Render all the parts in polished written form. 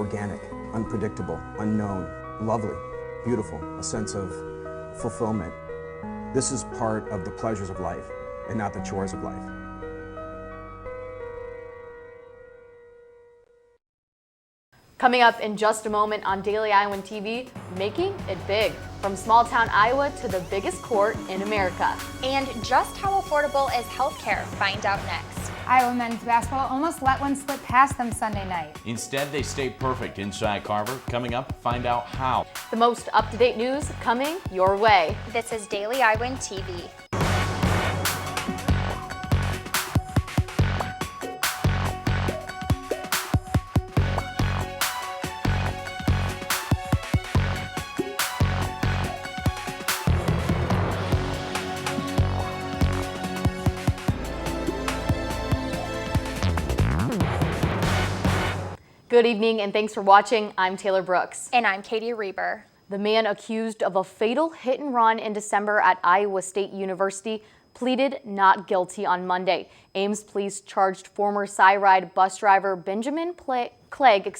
organic, unpredictable, unknown, lovely, beautiful, a sense of fulfillment. This is part of the pleasures of life and not the chores of life. Coming up in just a moment on Daily Iowan TV, making it big. From small town Iowa to the biggest court in America. And just how affordable is healthcare? Find out next. Iowa men's basketball almost let one slip past them Sunday night. Instead, they stayed perfect inside Carver. Coming up, find out how. The most up-to-date news coming your way. This is Daily Iowan TV. Good evening and thanks for watching. I'm Taylor Brooks. And I'm Katie Reber. The man accused of a fatal hit and run in December at Iowa State University pleaded not guilty on Monday. Ames police charged former Cyride bus driver Benjamin Clegg,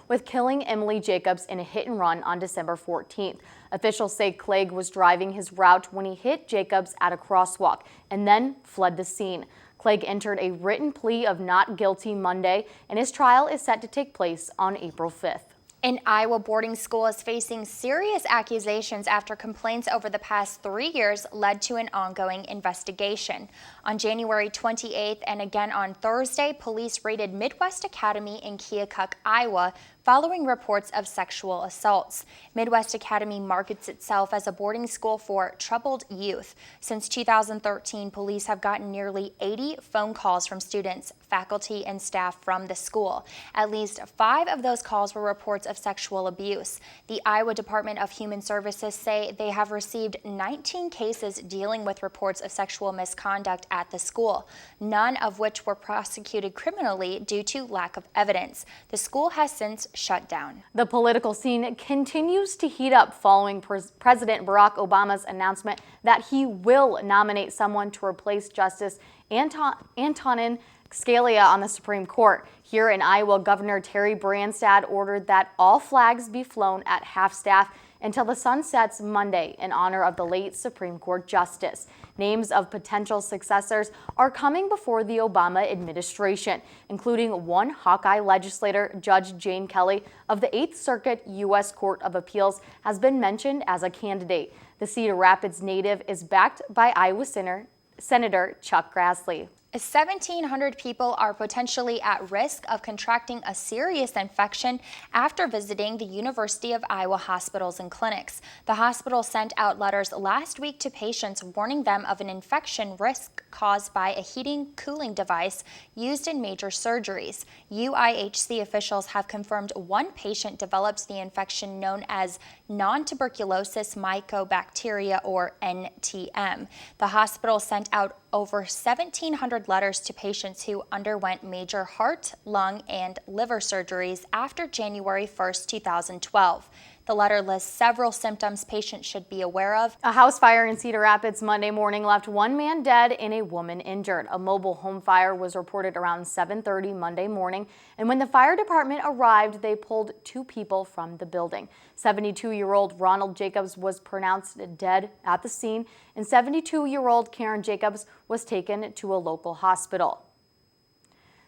with killing Emily Jacobs in a hit and run on December 14th. Officials say Clegg was driving his route when he hit Jacobs at a crosswalk and then fled the scene. Clegg entered a written plea of not guilty Monday, and his trial is set to take place on April 5th. An Iowa boarding school is facing serious accusations after complaints over the past 3 years led to an ongoing investigation. On January 28th and again on Thursday, police raided Midwest Academy in Keokuk, Iowa, following reports of sexual assaults. Midwest Academy markets itself as a boarding school for troubled youth. Since 2013, police have gotten nearly 80 phone calls from students, faculty, and staff from the school. At least 5 of those calls were reports of sexual abuse. The Iowa Department of Human Services say they have received 19 cases dealing with reports of sexual misconduct at the school, none of which were prosecuted criminally due to lack of evidence. The school has since shut down. The political scene continues to heat up following President Barack Obama's announcement that he will nominate someone to replace Justice Antonin Scalia on the Supreme Court. Here in Iowa, Governor Terry Branstad ordered that all flags be flown at half-staff until the sun sets Monday in honor of the late Supreme Court Justice. Names of potential successors are coming before the Obama administration, including one Hawkeye legislator, Judge Jane Kelly of the 8th Circuit U.S. Court of Appeals, has been mentioned as a candidate. The Cedar Rapids native is backed by Iowa Senator Chuck Grassley. 1,700 people are potentially at risk of contracting a serious infection after visiting the University of Iowa hospitals and clinics. The hospital sent out letters last week to patients warning them of an infection risk caused by a heating-cooling device used in major surgeries. UIHC officials have confirmed one patient developed the infection known as non-tuberculosis mycobacteria, or NTM. The hospital sent out over 1,700 letters to patients who underwent major heart, lung, and liver surgeries after January 1st, 2012. The letter lists several symptoms patients should be aware of. A house fire in Cedar Rapids Monday morning left one man dead and a woman injured. A mobile home fire was reported around 7:30 Monday morning, and when the fire department arrived, they pulled 2 people from the building. 72-year-old Ronald Jacobs was pronounced dead at the scene, and 72-year-old Karen Jacobs was taken to a local hospital.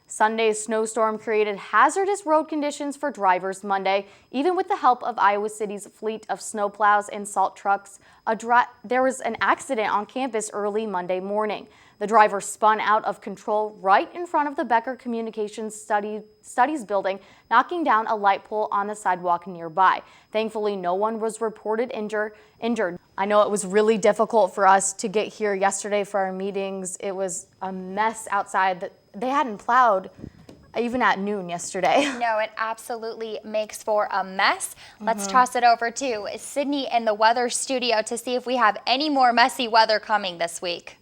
Sunday's snowstorm created hazardous road conditions for drivers Monday. Even with the help of Iowa City's fleet of snowplows and salt trucks, there was an accident on campus early Monday morning. The driver spun out of control right in front of the Becker Communications Studies building, knocking down a light pole on the sidewalk nearby. Thankfully, no one was reported injured. I know it was really difficult for us to get here yesterday for our meetings. It was a mess outside. They hadn't plowed even at noon yesterday. No, it absolutely makes for a mess. Let's toss it over to Sydney in the weather studio to see if we have any more messy weather coming this week.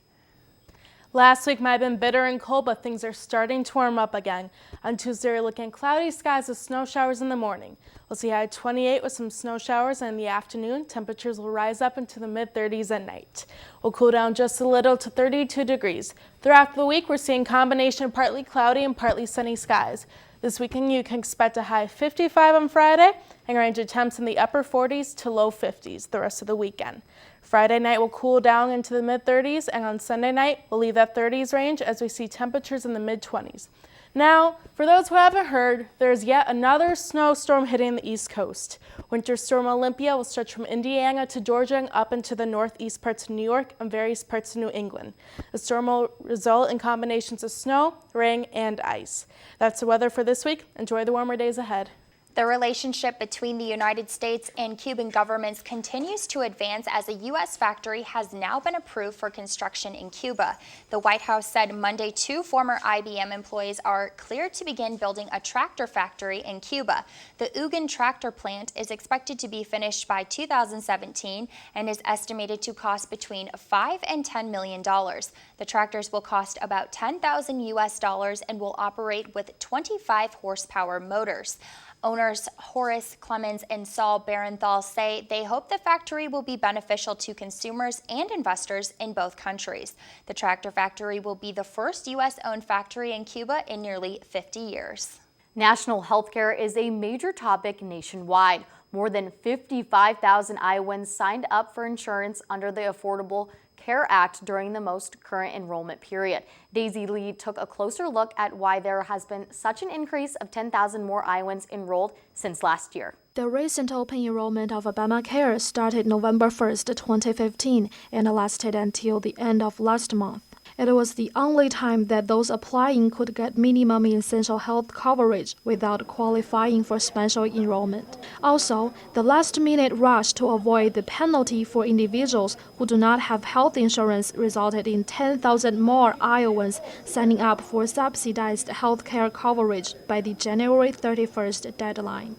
Last week might have been bitter and cold, but things are starting to warm up again. On Tuesday, we're looking at cloudy skies with snow showers in the morning. We'll see high 28 with some snow showers, and in the afternoon, temperatures will rise up into the mid-30s at night. We'll cool down just a little to 32 degrees. Throughout the week, we're seeing a combination of partly cloudy and partly sunny skies. This weekend you can expect a high 55 on Friday and range of temps in the upper 40s to low 50s the rest of the weekend. Friday night will cool down into the mid-30s, and on Sunday night we'll leave that 30s range as we see temperatures in the mid-20s. Now, for those who haven't heard, there's yet another snowstorm hitting the East Coast. Winter Storm Olympia will stretch from Indiana to Georgia and up into the northeast parts of New York and various parts of New England. The storm will result in combinations of snow, rain, and ice. That's the weather for this week. Enjoy the warmer days ahead. The relationship between the United States and Cuban governments continues to advance as a U.S. factory has now been approved for construction in Cuba. The White House said Monday 2 former IBM employees are cleared to begin building a tractor factory in Cuba. The Iowan tractor plant is expected to be finished by 2017 and is estimated to cost between $5 and $10 million. The tractors will cost about $10,000 US and will operate with 25 horsepower motors. Owners Horace Clemens and Saul Barenthal say they hope the factory will be beneficial to consumers and investors in both countries. The tractor factory will be the first U.S.-owned factory in Cuba in nearly 50 years. National health care is a major topic nationwide. More than 55,000 Iowans signed up for insurance under the Affordable Care Act during the most current enrollment period. Daisy Lee took a closer look at why there has been such an increase of 10,000 more Iowans enrolled since last year. The recent open enrollment of Obamacare started November 1st, 2015 and lasted until the end of last month. It was the only time that those applying could get minimum essential health coverage without qualifying for special enrollment. Also, the last-minute rush to avoid the penalty for individuals who do not have health insurance resulted in 10,000 more Iowans signing up for subsidized health care coverage by the January 31st deadline.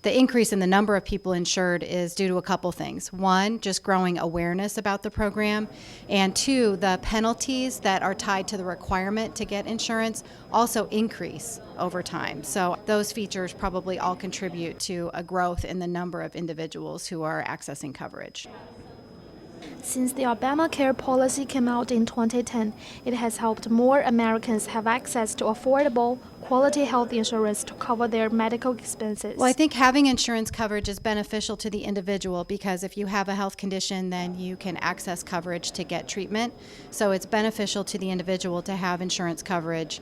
The increase in the number of people insured is due to a couple things. One, just growing awareness about the program, and two, the penalties that are tied to the requirement to get insurance also increase over time. So those features probably all contribute to a growth in the number of individuals who are accessing coverage. Since the Obamacare policy came out in 2010, it has helped more Americans have access to affordable, quality health insurance to cover their medical expenses. Well, I think having insurance coverage is beneficial to the individual because if you have a health condition, then you can access coverage to get treatment. So it's beneficial to the individual to have insurance coverage.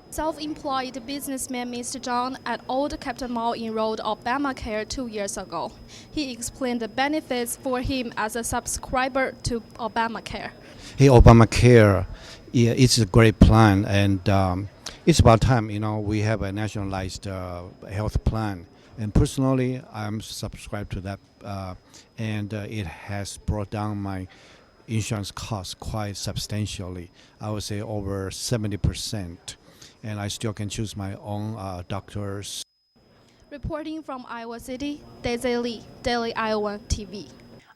Self-employed businessman Mr. John at Old Captain Mall enrolled Obamacare 2 years ago. He explained the benefits for him as a subscriber to Obamacare. Hey, Obamacare, yeah, it's a great plan, and it's about time, we have a nationalized health plan. And personally, I'm subscribed to that, and it has brought down my insurance costs quite substantially. I would say over 70%. And I still can choose my own doctors. Reporting from Iowa City, Daisy Lee, Daily Iowa TV.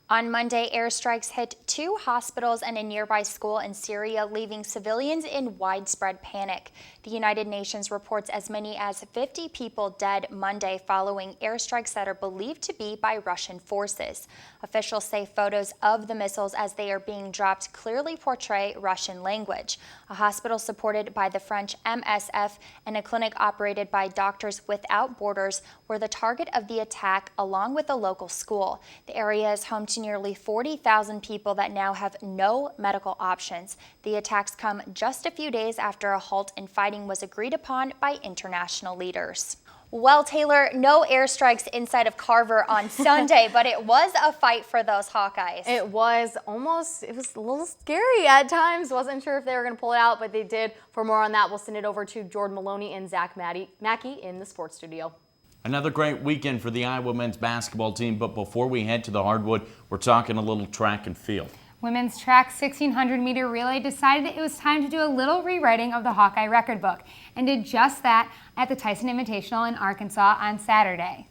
On Monday, airstrikes hit 2 hospitals and a nearby school in Syria, leaving civilians in widespread panic. The United Nations reports as many as 50 people dead Monday following airstrikes that are believed to be by Russian forces. Officials say photos of the missiles as they are being dropped clearly portray Russian language. A hospital supported by the French MSF and a clinic operated by Doctors Without Borders were the target of the attack, along with a local school. The area is home to nearly 40,000 people that now have no medical options. The attacks come just a few days after a halt in fighting was agreed upon by international leaders. Well, Taylor, no airstrikes inside of Carver on Sunday, but it was a fight for those Hawkeyes. It was a little scary at times. Wasn't sure if they were going to pull it out, but they did. For more on that, we'll send it over to Jordan Maloney and Zach Mackey in the sports studio. Another great weekend for the Iowa men's basketball team, but before we head to the hardwood, we're talking a little track and field. Women's track 1,600-meter relay decided it was time to do a little rewriting of the Hawkeye record book and did just that at the Tyson Invitational in Arkansas on Saturday.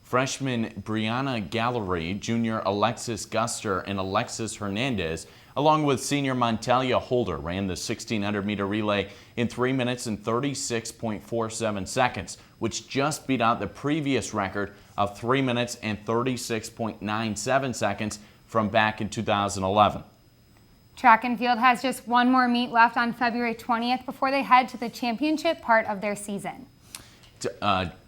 Freshman Brianna Gallery, junior Alexis Guster, and Alexis Hernandez, along with senior Montalia Holder, ran the 1,600-meter relay in 3 minutes and 36.47 seconds, which just beat out the previous record of 3 minutes and 36.97 seconds from back in 2011. Track and field has just one more meet left on February 20th before they head to the championship part of their season.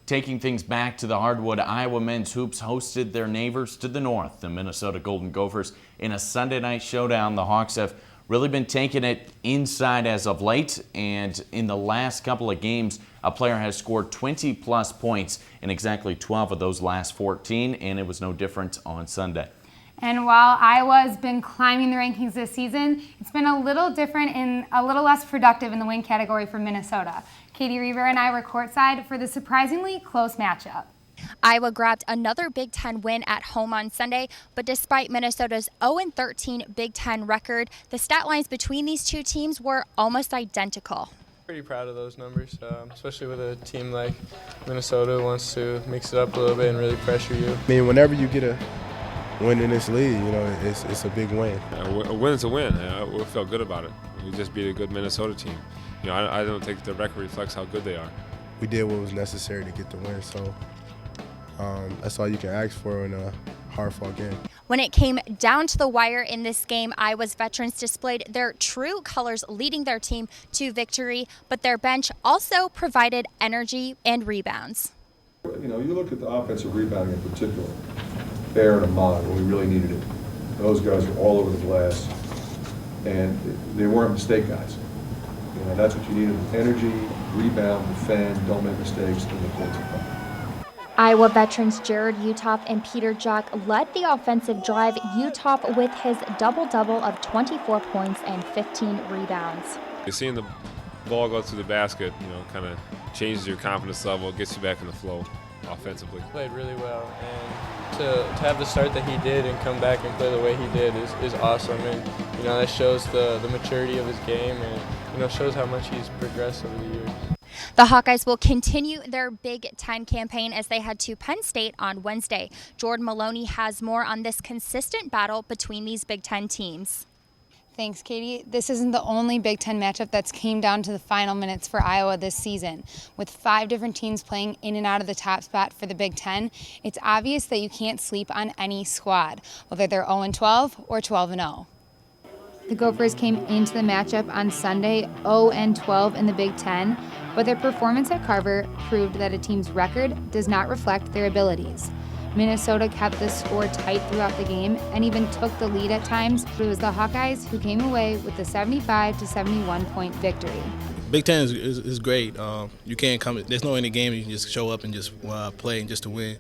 Taking things back to the hardwood, Iowa men's hoops hosted their neighbors to the north, the Minnesota Golden Gophers, in a Sunday night showdown. The Hawks have really been taking it inside as of late, and in the last couple of games, a player has scored 20-plus points in exactly 12 of those last 14, and it was no different on Sunday. And while Iowa has been climbing the rankings this season, it's been a little different and a little less productive in the win category for Minnesota. Katie Reaver and I were courtside for the surprisingly close matchup. Iowa grabbed another Big Ten win at home on Sunday, but despite Minnesota's 0-13 Big Ten record, the stat lines between these two teams were almost identical. Pretty proud of those numbers, especially with a team like Minnesota who wants to mix it up a little bit and really pressure you. I mean, whenever you get a win in this league, you know, it's a big win. A win is a win. We felt good about it. We just beat a good Minnesota team. You know, I don't think the record reflects how good they are. We did what was necessary to get the win, so that's all you can ask for in a hard-fought game. When it came down to the wire in this game, Iowa's veterans displayed their true colors, leading their team to victory, but their bench also provided energy and rebounds. You know, you look at the offensive rebounding in particular, Bear and Ahmad, when we really needed it. Those guys were all over the glass, and they weren't mistake guys. You know, that's what you needed: energy, rebound, defend, don't make mistakes, and the points are coming. Iowa veterans Jared Uthoff and Peter Jock led the offensive drive. Uthoff with his double-double of 24 points and 15 rebounds. Seeing the ball go through the basket, you know, kind of changes your confidence level, gets you back in the flow offensively. Played really well, and to have the start that he did and come back and play the way he did is awesome. And you know, that shows the maturity of his game, and you know, shows how much he's progressed over the years. The Hawkeyes will continue their Big Ten campaign as they head to Penn State on Wednesday. Jordan Maloney has more on this consistent battle between these Big Ten teams. Thanks, Katie. This isn't the only Big Ten matchup that's came down to the final minutes for Iowa this season. With 5 different teams playing in and out of the top spot for the Big Ten, it's obvious that you can't sleep on any squad, whether they're 0-12 or 12-0. The Gophers came into the matchup on Sunday 0-12 in the Big Ten, but their performance at Carver proved that a team's record does not reflect their abilities. Minnesota kept the score tight throughout the game and even took the lead at times, but it was the Hawkeyes who came away with the 75-71 point victory. Big Ten is great. You can't come. There's no any game you can just show up and just play and just to win.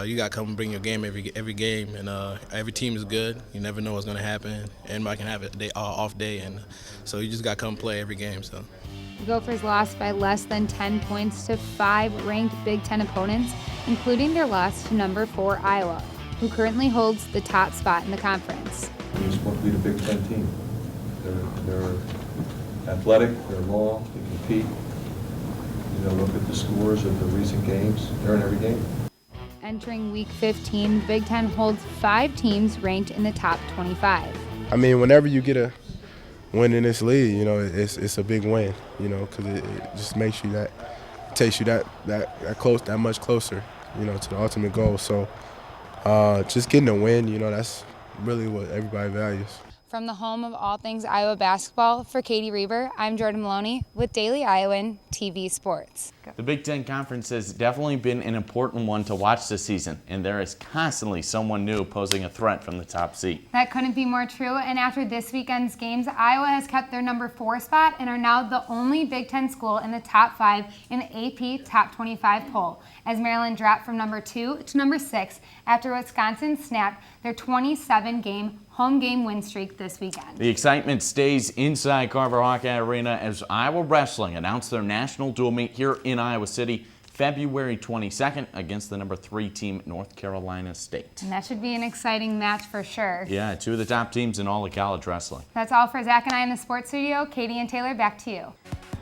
You got to come and bring your game every game, and every team is good. You never know what's going to happen. Anybody can have a day off day, and so you just got to come play every game. So. The Gophers lost by less than 10 points to 5 ranked Big Ten opponents, including their loss to number 4 Iowa, who currently holds the top spot in the conference. They're supposed to be the Big Ten team. They're athletic, they're long, they compete. You know, look at the scores of the recent games. They're in every game. Entering Week 15, the Big Ten holds 5 teams ranked in the top 25. I mean, whenever you get a win in this league, you know, it's a big win, you know, because it just makes you takes you that much closer, you know, to the ultimate goal. So just getting a win, you know, that's really what everybody values. From the home of all things Iowa basketball, for Katie Reaver, I'm Jordan Maloney with Daily Iowan TV Sports. The Big Ten Conference has definitely been an important one to watch this season, and there is constantly someone new posing a threat from the top seat. That couldn't be more true, and after this weekend's games, Iowa has kept their number 4 spot and are now the only Big Ten school in the top 5 in the AP Top 25 poll, as Maryland dropped from number 2 to number 6 after Wisconsin snapped their 27-game home game win streak this weekend. The excitement stays inside Carver Hawkeye Arena as Iowa Wrestling announced their national dual meet here in Iowa City February 22nd against the number 3 team, North Carolina State. And that should be an exciting match for sure. Yeah, 2 of the top teams in all of college wrestling. That's all for Zach and I in the sports studio. Katie and Taylor, back to you.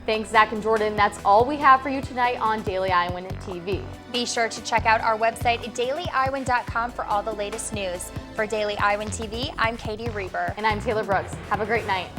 Thanks, Zach and Jordan. That's all we have for you tonight on Daily Iowan TV. Be sure to check out our website, dailyiowan.com, for all the latest news. For Daily Iowan TV, I'm Katie Reaver. And I'm Taylor Brooks. Have a great night.